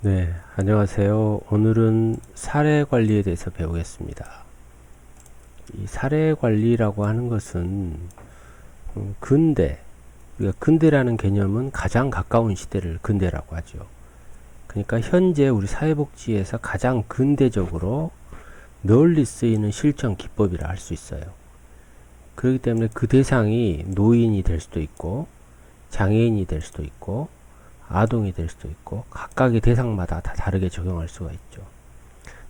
네, 안녕하세요. 오늘은 사례 관리에 대해서 배우겠습니다. 이 사례 관리라고 하는 것은 근대, 우리가 근대라는 개념은 가장 가까운 시대를 근대라고 하죠. 그러니까 현재 우리 사회복지에서 가장 근대적으로 널리 쓰이는 실천 기법이라 할 수 있어요. 그렇기 때문에 그 대상이 노인이 될 수도 있고 장애인이 될 수도 있고 아동이 될 수도 있고 각각의 대상마다 다 다르게 적용할 수가 있죠.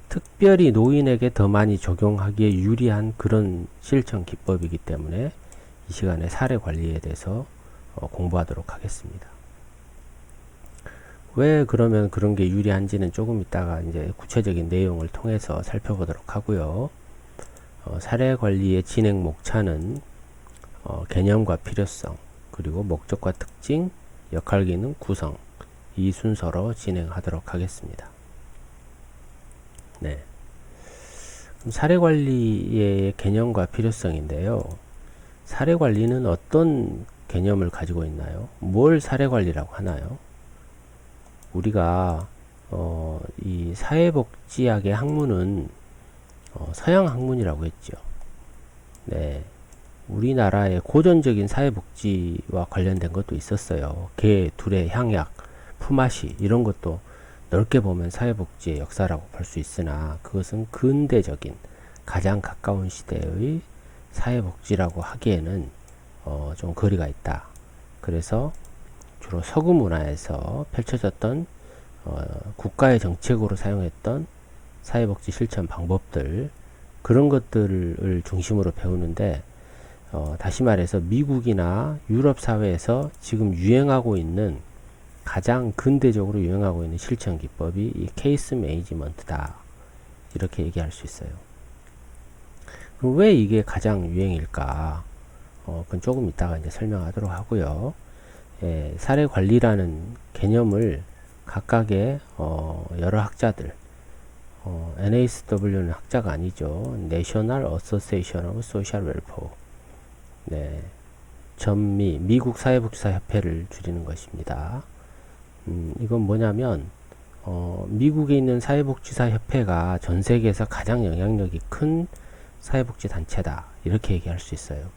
특별히 노인에게 더 많이 적용하기에 유리한 그런 실천 기법이기 때문에 이 시간에 사례 관리에 대해서 공부하도록 하겠습니다. 왜 그러면 그런 게 유리한지는 조금 이따가 이제 구체적인 내용을 통해서 살펴보도록 하고요. 사례 관리의 진행 목차는 개념과 필요성, 그리고 목적과 특징, 역할 기능 구성, 이 순서로 진행하도록 하겠습니다. 네. 사례 관리의 개념과 필요성인데요. 사례 관리는 어떤 개념을 가지고 있나요? 뭘 사례 관리라고 하나요? 우리가 이 사회복지학의 학문은 서양 학문이라고 했죠. 네. 우리나라의 고전적인 사회복지와 관련된 것도 있었어요. 개, 둘의 향약, 품앗이 이런 것도 넓게 보면 사회복지의 역사라고 볼 수 있으나 그것은 근대적인 가장 가까운 시대의 사회복지라고 하기에는 좀 거리가 있다. 그래서 주로 서구 문화에서 펼쳐졌던 국가의 정책으로 사용했던 사회복지 실천 방법들 그런 것들을 중심으로 배우는데 다시 말해서 미국이나 유럽 사회에서 지금 유행하고 있는 가장 근대적으로 유행하고 있는 실천 기법이 이 케이스 매니지먼트다. 이렇게 얘기할 수 있어요. 그럼 왜 이게 가장 유행일까? 그건 조금 이따가 이제 설명하도록 하고요. 사례 관리라는 개념을 각각의 여러 학자들, NASW는 학자가 아니죠. National Association of Social Welfare. 네, 전미 미국 사회복지사 협회를 줄이는 것입니다. 이건 뭐냐면 미국에 있는 사회복지사 협회가 전 세계에서 가장 영향력이 큰 사회복지 단체다 이렇게 얘기할 수 있어요.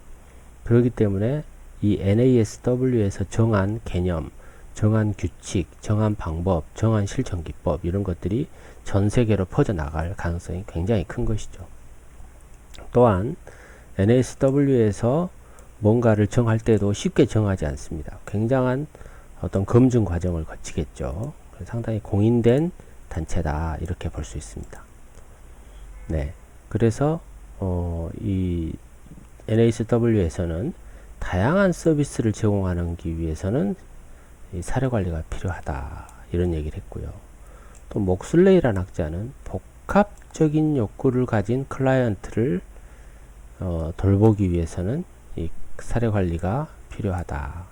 그렇기 때문에 이 NASW에서 정한 개념, 정한 규칙, 정한 방법, 정한 실천 기법 이런 것들이 전 세계로 퍼져나갈 가능성이 굉장히 큰 것이죠. 또한 NASW에서 뭔가를 정할 때도 쉽게 정하지 않습니다. 굉장한 어떤 검증 과정을 거치겠죠. 상당히 공인된 단체다 이렇게 볼 수 있습니다. 네, 그래서 이 NASW에서는 다양한 서비스를 제공하기 위해서는 이 사례 관리가 필요하다 이런 얘기를 했고요. 또 목슬레이라는 학자는 복합적인 욕구를 가진 클라이언트를 돌보기 위해서는 이 사례 관리가 필요하다.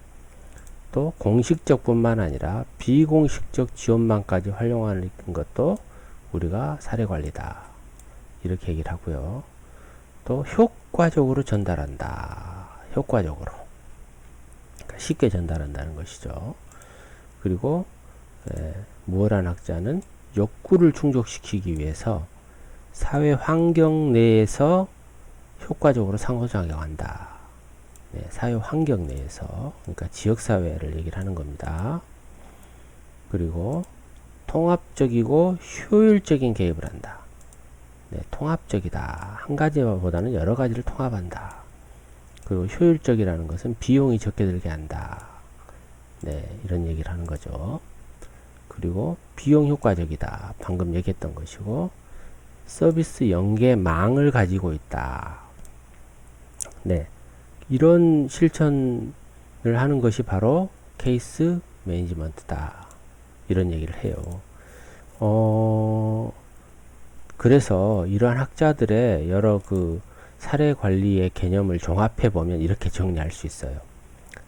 또 공식적 뿐만 아니라 비공식적 지원망까지 활용하는 것도 우리가 사례 관리다. 이렇게 얘기를 하고요. 또 효과적으로 전달한다. 효과적으로. 그러니까 쉽게 전달한다는 것이죠. 그리고 무어란 학자는 욕구를 충족시키기 위해서 사회 환경 내에서 효과적으로 상호작용한다. 네, 사회 환경 내에서 그러니까 지역사회를 얘기를 하는 겁니다. 그리고 통합적이고 효율적인 개입을 한다. 네, 통합적이다. 한 가지보다는 여러 가지를 통합한다. 그리고 효율적이라는 것은 비용이 적게 들게 한다. 네, 이런 얘기를 하는 거죠. 그리고 비용 효과적이다. 방금 얘기했던 것이고 서비스 연계망을 가지고 있다. 네, 이런 실천을 하는 것이 바로 케이스 매니지먼트다. 이런 얘기를 해요. 그래서 이러한 학자들의 여러 그 사례 관리의 개념을 종합해 보면 이렇게 정리할 수 있어요.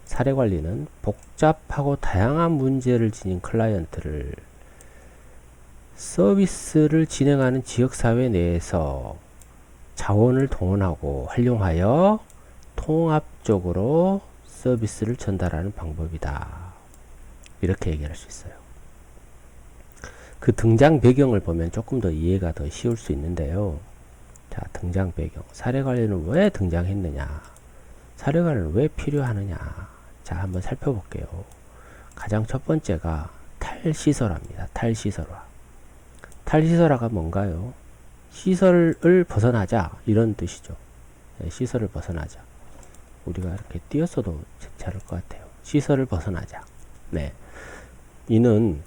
사례 관리는 복잡하고 다양한 문제를 지닌 클라이언트를 서비스를 진행하는 지역사회 내에서 자원을 동원하고 활용하여 통합적으로 서비스를 전달하는 방법이다. 이렇게 얘기할 수 있어요. 그 등장 배경을 보면 조금 더 이해가 더 쉬울 수 있는데요. 자, 등장 배경. 사례관리는 왜 등장했느냐? 사례관리는 왜 필요하느냐? 자, 한번 살펴볼게요. 가장 첫 번째가 탈시설화입니다. 탈시설화. 탈시설화가 뭔가요? 시설을 벗어나자, 이런 뜻이죠. 네, 시설을 벗어나자. 우리가 이렇게 띄었어도 괜찮을 것 같아요. 시설을 벗어나자. 네. 이는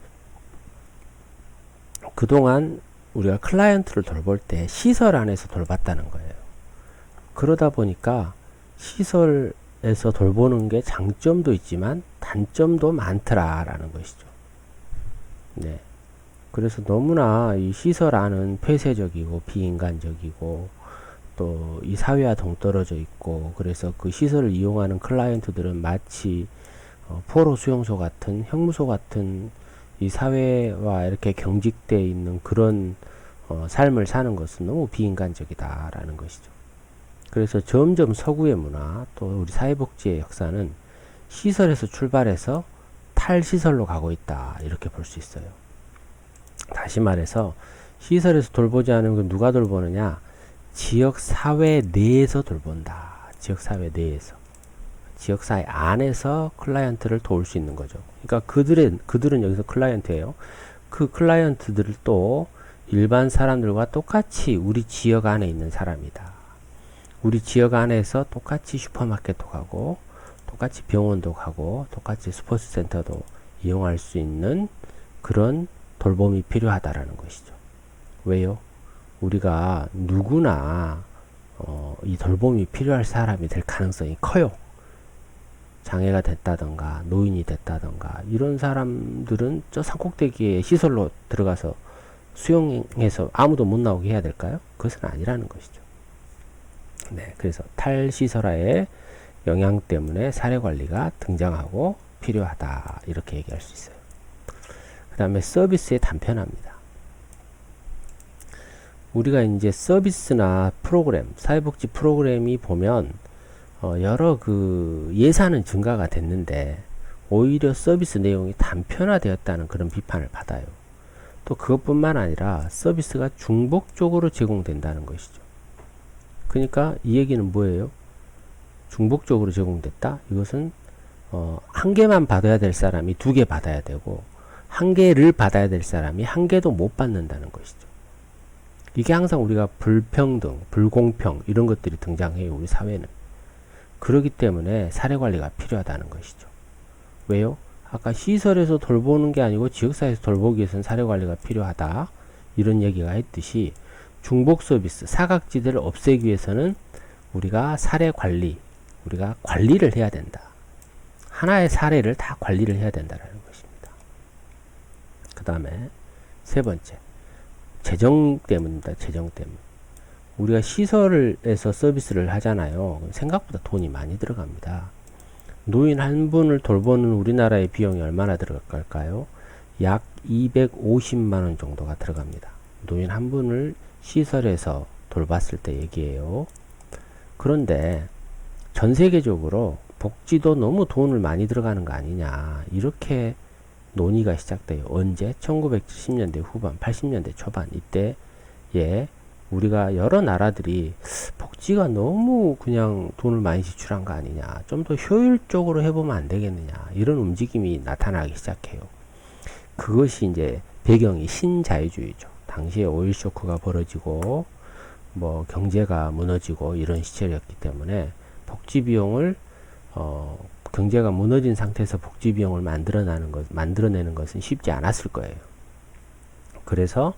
그동안 우리가 클라이언트를 돌볼 때 시설 안에서 돌봤다는 거예요. 그러다 보니까 시설에서 돌보는 게 장점도 있지만 단점도 많더라라는 것이죠. 네. 그래서 너무나 이 시설 안은 폐쇄적이고 비인간적이고 또 이 사회와 동떨어져 있고, 그래서 그 시설을 이용하는 클라이언트들은 마치 포로 수용소 같은, 형무소 같은 이 사회와 이렇게 경직되어 있는 그런 삶을 사는 것은 너무 비인간적이다라는 것이죠. 그래서 점점 서구의 문화, 또 우리 사회복지의 역사는 시설에서 출발해서 탈시설로 가고 있다, 이렇게 볼 수 있어요. 다시 말해서 시설에서 돌보지 않은 건 누가 돌보느냐? 지역사회 내에서 돌본다. 지역사회 내에서. 지역사회 안에서 클라이언트를 도울 수 있는 거죠. 그러니까 그들은 여기서 클라이언트예요. 그 클라이언트들을 또 일반 사람들과 똑같이 우리 지역 안에 있는 사람이다. 우리 지역 안에서 똑같이 슈퍼마켓도 가고, 똑같이 병원도 가고, 똑같이 스포츠 센터도 이용할 수 있는 그런 돌봄이 필요하다라는 것이죠. 왜요? 우리가 누구나 이 돌봄이 필요할 사람이 될 가능성이 커요. 장애가 됐다던가 노인이 됐다던가 이런 사람들은 저 산꼭대기에 시설로 들어가서 수용해서 아무도 못 나오게 해야 될까요? 그것은 아니라는 것이죠. 네, 그래서 탈시설화의 영향 때문에 사례관리가 등장하고 필요하다, 이렇게 얘기할 수 있어요. 그 다음에 서비스의 단편화입니다. 우리가 이제 서비스나 프로그램, 사회복지 프로그램이 보면 여러 그 예산은 증가가 됐는데 오히려 서비스 내용이 단편화되었다는 그런 비판을 받아요. 또 그것뿐만 아니라 서비스가 중복적으로 제공된다는 것이죠. 그러니까 이 얘기는 뭐예요? 중복적으로 제공됐다? 이것은 한 개만 받아야 될 사람이 두 개 받아야 되고, 한 개를 받아야 될 사람이 한 개도 못 받는다는 것이죠. 이게 항상 우리가 불평등, 불공평 이런 것들이 등장해요. 우리 사회는. 그렇기 때문에 사례관리가 필요하다는 것이죠. 왜요? 아까 시설에서 돌보는 게 아니고 지역사회에서 돌보기 위해서는 사례관리가 필요하다, 이런 얘기가 했듯이 중복 서비스, 사각지대를 없애기 위해서는 우리가 사례관리, 우리가 관리를 해야 된다. 하나의 사례를 다 관리를 해야 된다는 것입니다. 그 다음에 세 번째, 재정 때문입니다. 재정 때문. 우리가 시설에서 서비스를 하잖아요. 생각보다 돈이 많이 들어갑니다. 노인 한 분을 돌보는 우리나라의 비용이 얼마나 들어갈까요? 약 250만원 정도가 들어갑니다. 노인 한 분을 시설에서 돌봤을 때 얘기예요. 그런데 전 세계적으로 복지도 너무 돈을 많이 들어가는 거 아니냐, 이렇게 논의가 시작돼요. 언제? 1970년대 후반, 80년대 초반 이때에 우리가 여러 나라들이 복지가 너무 그냥 돈을 많이 지출한 거 아니냐, 좀 더 효율적으로 해보면 안 되겠느냐, 이런 움직임이 나타나기 시작해요. 그것이 이제 배경이 신자유주의죠. 당시에 오일 쇼크가 벌어지고 뭐 경제가 무너지고 이런 시절이었기 때문에 복지 비용을 경제가 무너진 상태에서 복지 비용을 만들어내는 것은 쉽지 않았을 거예요. 그래서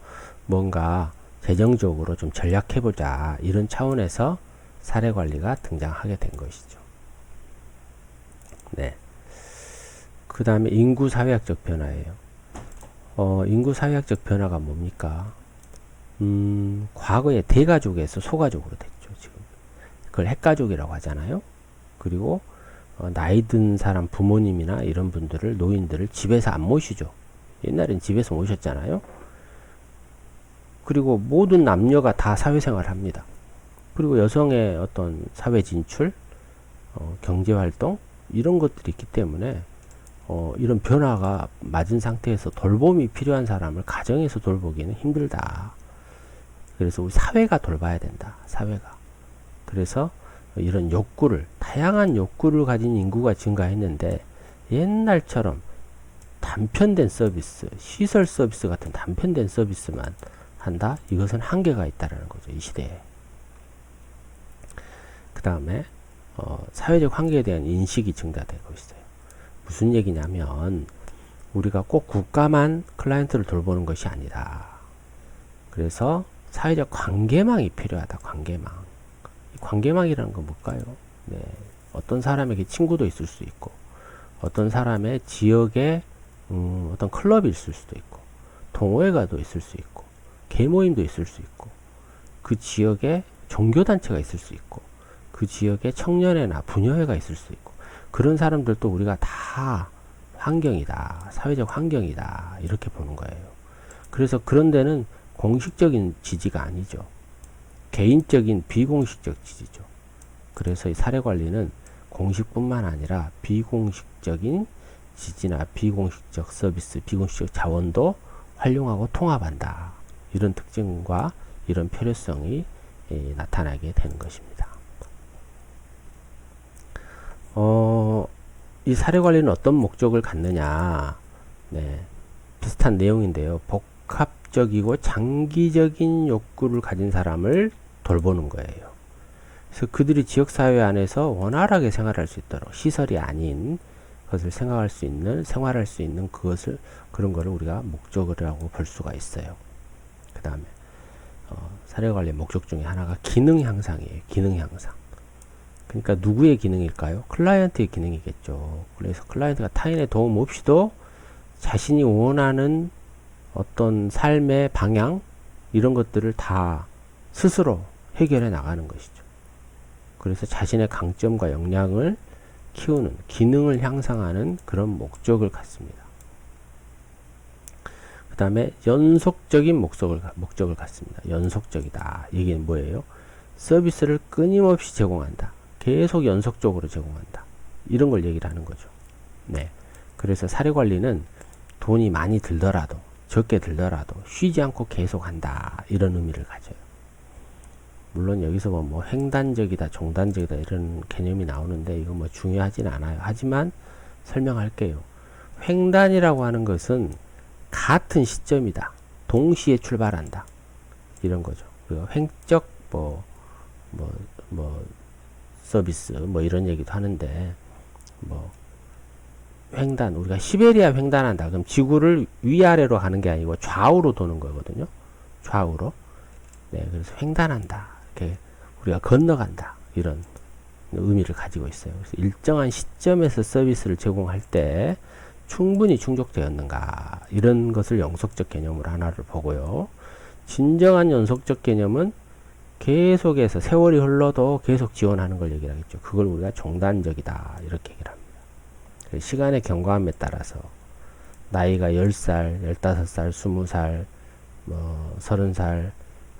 뭔가 재정적으로 좀 전략해보자, 이런 차원에서 사례관리가 등장하게 된 것이죠. 네. 그 다음에 인구사회학적 변화예요. 인구사회학적 변화가 뭡니까? 과거에 대가족에서 소가족으로 됐죠. 지금 그걸 핵가족이라고 하잖아요. 그리고 나이 든 사람, 부모님이나 이런 분들을, 노인들을 집에서 안 모시죠. 옛날엔 집에서 모셨잖아요. 그리고 모든 남녀가 다 사회생활을 합니다. 그리고 여성의 어떤 사회 진출, 경제활동 이런 것들이 있기 때문에 이런 변화가 맞은 상태에서 돌봄이 필요한 사람을 가정에서 돌보기는 힘들다. 그래서 우리 사회가 돌봐야 된다. 사회가. 그래서 이런 욕구를, 다양한 욕구를 가진 인구가 증가했는데 옛날처럼 단편된 서비스, 시설 서비스 같은 단편된 서비스만 한다? 이것은 한계가 있다라는 거죠. 이 시대에. 그 다음에 사회적 관계에 대한 인식이 증가되고 있어요. 무슨 얘기냐면 우리가 꼭 국가만 클라이언트를 돌보는 것이 아니다. 그래서 사회적 관계망이 필요하다. 관계망. 이 관계망이라는 건 뭘까요? 네, 어떤 사람에게 친구도 있을 수 있고 어떤 사람의 지역에 어떤 클럽이 있을 수도 있고 동호회가도 있을 수 있고 계모임도 있을 수 있고 그 지역에 종교단체가 있을 수 있고 그 지역에 청년회나 부녀회가 있을 수 있고 그런 사람들도 우리가 다 환경이다. 사회적 환경이다. 이렇게 보는 거예요. 그래서 그런 데는 공식적인 지지가 아니죠. 개인적인 비공식적 지지죠. 그래서 이 사례관리는 공식뿐만 아니라 비공식적인 지지나 비공식적 서비스, 비공식적 자원도 활용하고 통합한다. 이런 특징과 이런 필요성이 나타나게 되는 것입니다. 이 사례관리는 어떤 목적을 갖느냐. 네, 비슷한 내용인데요. 복합적이고 장기적인 욕구를 가진 사람을 돌보는 거예요. 그래서 그들이 지역사회 안에서 원활하게 생활할 수 있도록 시설이 아닌 것을 생활할 수 있는 그런 거를 우리가 목적이라고 볼 수가 있어요. 그 다음에 사례관리 목적 중에 하나가 기능 향상이에요. 기능 향상. 그러니까 누구의 기능일까요? 클라이언트의 기능이겠죠. 그래서 클라이언트가 타인의 도움 없이도 자신이 원하는 어떤 삶의 방향 이런 것들을 다 스스로 해결해 나가는 것이죠. 그래서 자신의 강점과 역량을 키우는, 기능을 향상하는 그런 목적을 갖습니다. 그 다음에 연속적인 목적을 갖습니다. 연속적이다. 이게 뭐예요? 서비스를 끊임없이 제공한다. 계속 연속적으로 제공한다. 이런 걸 얘기를 하는 거죠. 네. 그래서 사례관리는 돈이 많이 들더라도, 적게 들더라도 쉬지 않고 계속 한다. 이런 의미를 가져요. 물론 여기서 뭐 횡단적이다, 종단적이다 이런 개념이 나오는데 이거 뭐 중요하진 않아요. 하지만 설명할게요. 횡단이라고 하는 것은 같은 시점이다. 동시에 출발한다. 이런 거죠. 그리고 횡적 서비스 뭐 이런 얘기도 하는데 뭐 횡단 우리가 시베리아 횡단한다. 그럼 지구를 위아래로 가는 게 아니고 좌우로 도는 거거든요. 좌우로. 네, 그래서 횡단한다. 이렇게 우리가 건너간다. 이런 의미를 가지고 있어요. 그래서 일정한 시점에서 서비스를 제공할 때 충분히 충족되었는가 이런 것을 연속적 개념으로 하나를 보고요. 진정한 연속적 개념은 계속해서 세월이 흘러도 계속 지원하는 걸 얘기를 하겠죠. 그걸 우리가 종단적이다 이렇게 얘기를 합니다. 시간의 경과함에 따라서 나이가 10살, 15살, 20살, 30살,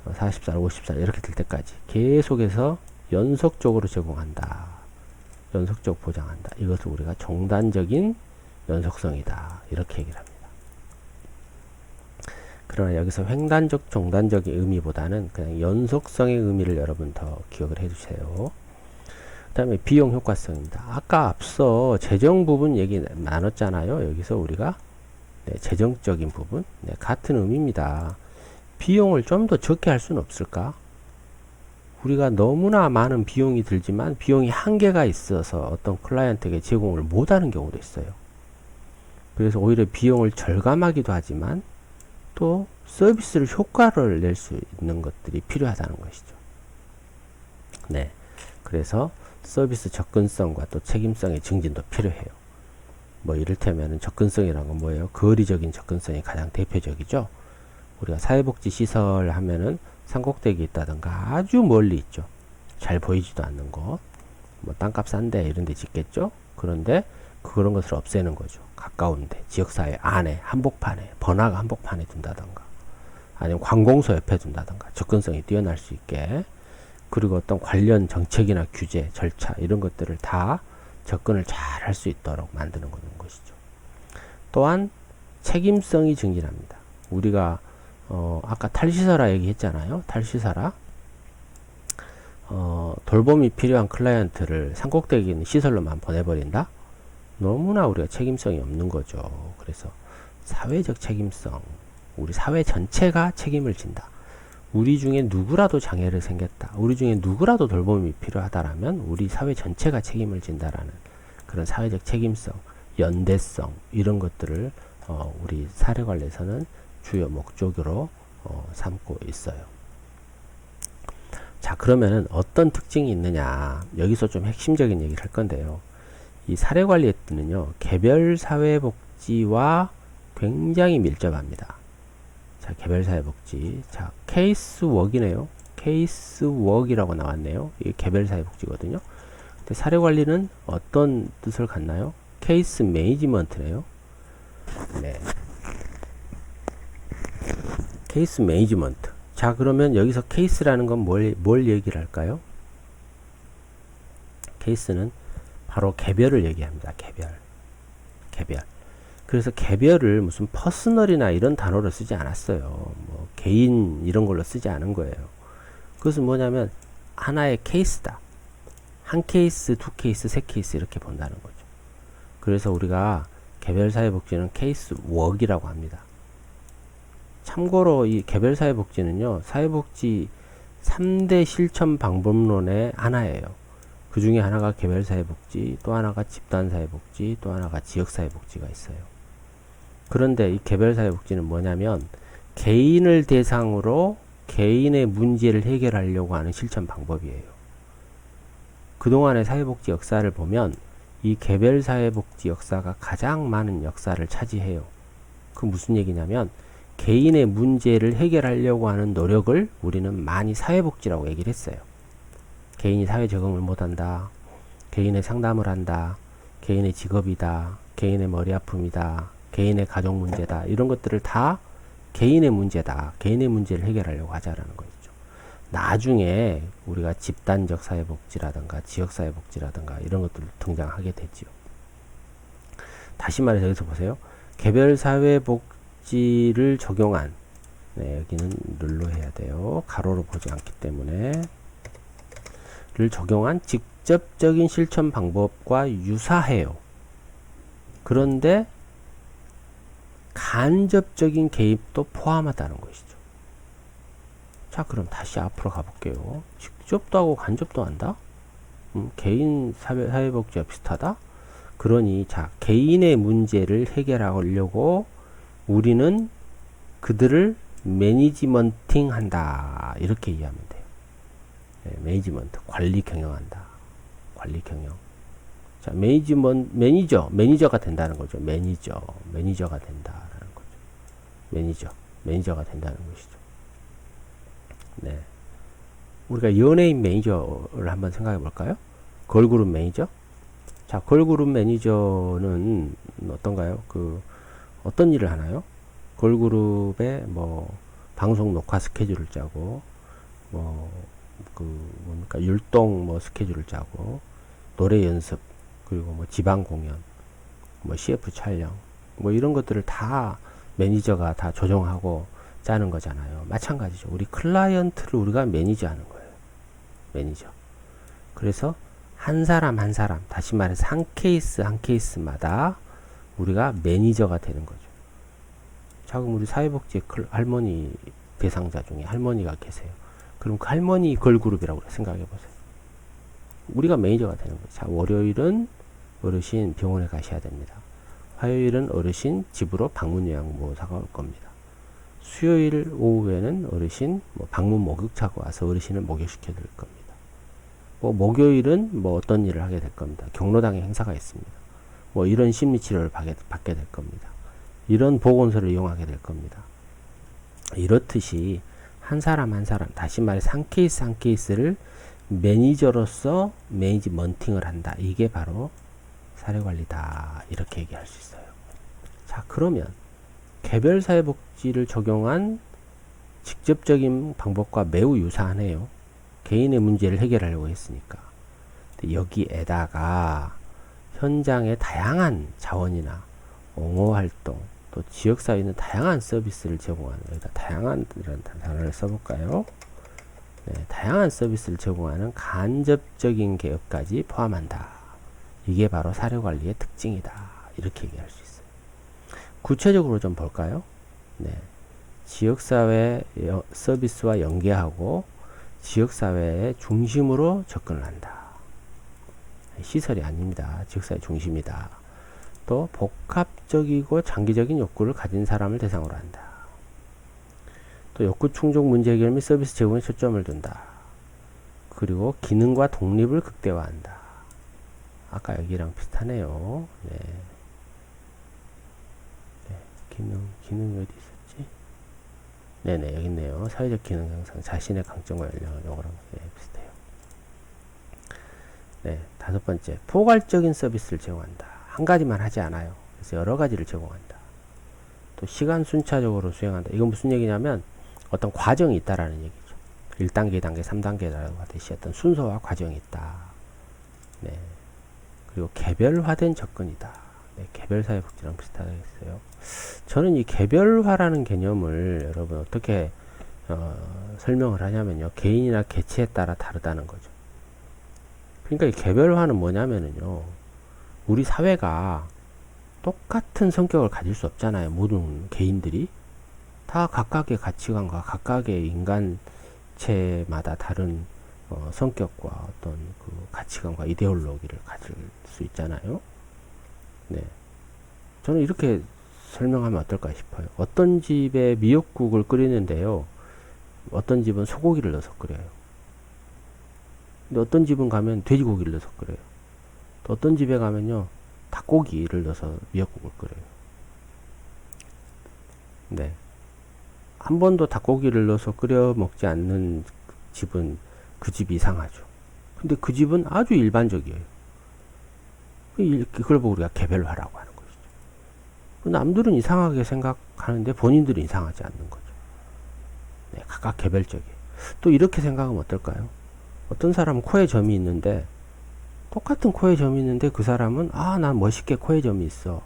40살, 50살 이렇게 될 때까지 계속해서 연속적으로 제공한다. 연속적 보장한다. 이것을 우리가 종단적인 연속성이다. 이렇게 얘기를 합니다. 그러나 여기서 횡단적, 종단적인 의미보다는 그냥 연속성의 의미를 여러분 더 기억을 해주세요. 그 다음에 비용 효과성입니다. 아까 앞서 재정 부분 얘기 나눴잖아요. 여기서 우리가 재정적인 부분 같은 의미입니다. 비용을 좀 더 적게 할 수는 없을까? 우리가 너무나 많은 비용이 들지만 비용이 한계가 있어서 어떤 클라이언트에게 제공을 못하는 경우도 있어요. 그래서 오히려 비용을 절감하기도 하지만 또 서비스를 효과를 낼 수 있는 것들이 필요하다는 것이죠. 네, 그래서 서비스 접근성과 또 책임성의 증진도 필요해요. 뭐 이를테면 접근성이라는 건 뭐예요? 거리적인 접근성이 가장 대표적이죠. 우리가 사회복지 시설 하면은 산꼭대기에 있다든가 아주 멀리 있죠. 잘 보이지도 않는 곳, 뭐 땅값 싼데 이런 데 짓겠죠. 그런데 그런 것을 없애는 거죠. 가까운데 지역사회 안에 한복판에 번화가 한복판에 둔다든가 아니면 관공서 옆에 둔다든가 접근성이 뛰어날 수 있게 그리고 어떤 관련 정책이나 규제 절차 이런 것들을 다 접근을 잘 할 수 있도록 만드는 것이죠. 또한 책임성이 증진합니다. 우리가 아까 탈시설화 얘기했잖아요. 탈시설화. 돌봄이 필요한 클라이언트를 산꼭대기 있는 시설로만 보내버린다? 너무나 우리가 책임성이 없는 거죠. 그래서 사회적 책임성, 우리 사회 전체가 책임을 진다. 우리 중에 누구라도 장애를 생겼다. 우리 중에 누구라도 돌봄이 필요하다라면 우리 사회 전체가 책임을 진다라는 그런 사회적 책임성, 연대성 이런 것들을 우리 사례관리에서는 주요 목적으로 삼고 있어요. 자, 그러면은 어떤 특징이 있느냐, 여기서 좀 핵심적인 얘기를 할 건데요. 이 사례관리에는요, 개별 사회복지와 굉장히 밀접합니다. 자, 개별 사회복지. 자, 케이스웍이네요. 케이스웍이라고 나왔네요. 이게 개별 사회복지거든요. 근데 사례관리는 어떤 뜻을 갖나요? 케이스 매니지먼트네요. 네. 케이스 매니지먼트. 자, 그러면 여기서 케이스라는 건 뭘 얘기를 할까요? 케이스는 바로 개별을 얘기합니다. 개별. 그래서 개별을 무슨 퍼스널이나 이런 단어로 쓰지 않았어요. 뭐 개인 이런 걸로 쓰지 않은 거예요. 그것은 뭐냐면 하나의 케이스다. 한 케이스, 두 케이스, 세 케이스 이렇게 본다는 거죠. 그래서 우리가 개별 사회복지는 케이스 웍이라고 합니다. 참고로 이 개별 사회복지는요, 사회복지 3대 실천 방법론의 하나예요. 그 중에 하나가 개별 사회복지, 또 하나가 집단 사회복지, 또 하나가 지역 사회복지가 있어요. 그런데 이 개별 사회복지는 뭐냐면 개인을 대상으로 개인의 문제를 해결하려고 하는 실천 방법이에요. 그동안의 사회복지 역사를 보면 이 개별 사회복지 역사가 가장 많은 역사를 차지해요. 그 무슨 얘기냐면 개인의 문제를 해결하려고 하는 노력을 우리는 많이 사회복지라고 얘기를 했어요. 개인이 사회 적응을 못한다. 개인의 상담을 한다. 개인의 직업이다. 개인의 머리 아픔이다. 개인의 가족 문제다. 이런 것들을 다 개인의 문제다. 개인의 문제를 해결하려고 하자라는 거죠. 나중에 우리가 집단적 사회복지라든가 지역사회복지라든가 이런 것들 등장하게 되죠. 다시 말해서 여기서 보세요. 개별 사회복지를 적용한, 네, 여기는 룰로 해야 돼요. 가로로 보지 않기 때문에 를 적용한 직접적인 실천 방법과 유사해요. 그런데 간접적인 개입도 포함하다는 것이죠. 자, 그럼 다시 앞으로 가볼게요. 직접도 하고 간접도 한다? 개인 사회복지와 비슷하다? 그러니 자, 개인의 문제를 해결하려고 우리는 그들을 매니지먼팅 한다. 이렇게 이해하면 돼요. 네, 매니지먼트, 관리 경영한다. 관리 경영. 자, 매니저가 된다는 거죠. 매니저가 된다라는 거죠. 매니저가 된다는 것이죠. 네. 우리가 연예인 매니저를 한번 생각해 볼까요? 걸그룹 매니저? 자, 걸그룹 매니저는 어떤가요? 어떤 일을 하나요? 걸그룹의 방송 녹화 스케줄을 짜고, 율동 스케줄을 짜고, 노래 연습, 그리고 지방 공연, CF 촬영, 이런 것들을 다 매니저가 다 조정하고 짜는 거잖아요. 마찬가지죠. 우리 클라이언트를 우리가 매니저하는 거예요. 매니저. 그래서 한 사람 한 사람, 다시 말해서 한 케이스 한 케이스마다 우리가 매니저가 되는 거죠. 자, 그럼 우리 사회복지 할머니 대상자 중에 할머니가 계세요. 그럼 그 할머니 걸그룹이라고 생각해 보세요. 우리가 매니저가 되는 거예요. 자, 월요일은 어르신 병원에 가셔야 됩니다. 화요일은 어르신 집으로 방문 요양보호사가 올 겁니다. 수요일 오후에는 어르신 방문 목욕차고 와서 어르신을 목욕시켜 드릴 겁니다. 목요일은 어떤 일을 하게 될 겁니다. 경로당에 행사가 있습니다. 이런 심리치료를 받게 될 겁니다. 이런 보건소를 이용하게 될 겁니다. 이렇듯이 한 사람 한 사람, 다시 말해서 한 케이스 한 케이스를 매니저로서 매니지먼팅을 한다. 이게 바로 사례관리다. 이렇게 얘기할 수 있어요. 자, 그러면 개별 사회복지를 적용한 직접적인 방법과 매우 유사하네요. 개인의 문제를 해결하려고 했으니까. 근데 여기에다가 현장의 다양한 자원이나 옹호활동, 또 지역사회는 다양한 서비스를 제공하는, 여기다 다양한 이런 단어를 써볼까요? 네, 다양한 서비스를 제공하는 간접적인 개혁까지 포함한다. 이게 바로 사례관리의 특징이다. 이렇게 얘기할 수 있어요. 구체적으로 좀 볼까요? 네, 지역사회 서비스와 연계하고 지역사회의 중심으로 접근을 한다. 시설이 아닙니다. 지역사회 중심이다. 또 복합적이고 장기적인 욕구를 가진 사람을 대상으로 한다. 또 욕구 충족 문제 해결 및 서비스 제공에 초점을 둔다. 그리고 기능과 독립을 극대화한다. 아까 여기랑 비슷하네요. 네. 네. 기능이 어디 있었지? 네네, 여기 있네요. 사회적 기능 향상, 자신의 강점과 연령을 요거랑 비슷해요. 네, 5번째, 포괄적인 서비스를 제공한다. 한 가지만 하지 않아요. 그래서 여러 가지를 제공한다. 또 시간 순차적으로 수행한다. 이건 무슨 얘기냐면 어떤 과정이 있다라는 얘기죠. 1단계, 2단계, 3단계라고 하듯이 어떤 순서와 과정이 있다. 네. 그리고 개별화된 접근이다. 네, 개별사회복지랑 비슷하겠어요. 저는 이 개별화라는 개념을 여러분 어떻게 설명을 하냐면요. 개인이나 개체에 따라 다르다는 거죠. 그러니까 이 개별화는 뭐냐면은요. 우리 사회가 똑같은 성격을 가질 수 없잖아요. 모든 개인들이 다 각각의 가치관과 각각의 인간체마다 다른 성격과 어떤 그 가치관과 이데올로기를 가질 수 있잖아요. 네, 저는 이렇게 설명하면 어떨까 싶어요. 어떤 집에 미역국을 끓이는데요, 어떤 집은 소고기를 넣어서 끓여요. 근데 어떤 집은 가면 돼지고기를 넣어서 끓여요. 또 어떤 집에 가면요, 닭고기를 넣어서 미역국을 끓여요. 네. 한 번도 닭고기를 넣어서 끓여 먹지 않는 집은 그 집이 이상하죠. 근데 그 집은 아주 일반적이에요. 그걸 보고 우리가 개별화라고 하는 것이죠. 남들은 이상하게 생각하는데 본인들은 이상하지 않는 거죠. 네, 각각 개별적이에요. 또 이렇게 생각하면 어떨까요? 어떤 사람은 코에 점이 있는데 똑같은 코에 점이 있는데 그 사람은 난 멋있게 코에 점이 있어.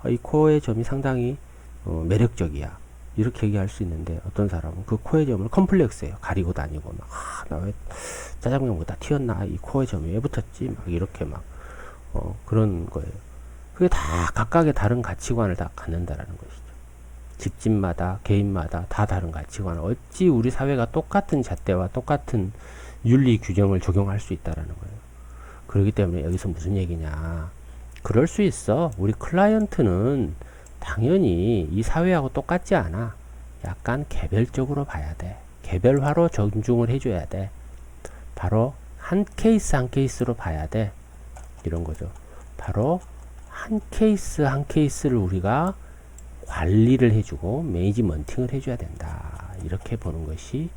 이 코에 점이 상당히 매력적이야. 이렇게 얘기할 수 있는데 어떤 사람은 그 코에 점을 컴플렉스예요. 가리고 다니고 막 나 왜 짜장면 보다 튀었나? 이 코에 점이 왜 붙었지? 막 이렇게 막 그런 거예요. 그게 다 각각의 다른 가치관을 다 갖는다라는 것이죠. 집집마다 개인마다 다 다른 가치관을 어찌 우리 사회가 똑같은 잣대와 똑같은 윤리 규정을 적용할 수 있다라는 거예요. 그렇기 때문에 여기서 무슨 얘기냐? 그럴 수 있어. 우리 클라이언트는 당연히 이 사회하고 똑같지 않아. 약간 개별적으로 봐야 돼. 개별화로 존중을 해줘야 돼. 바로 한 케이스 한 케이스로 봐야 돼. 이런 거죠. 바로 한 케이스 한 케이스를 우리가 관리를 해주고 매니지먼팅을 해줘야 된다. 이렇게 보는 것이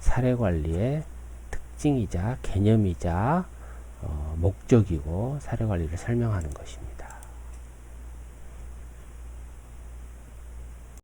사례관리의 특징이자 개념이자 목적이고 사례관리를 설명하는 것입니다.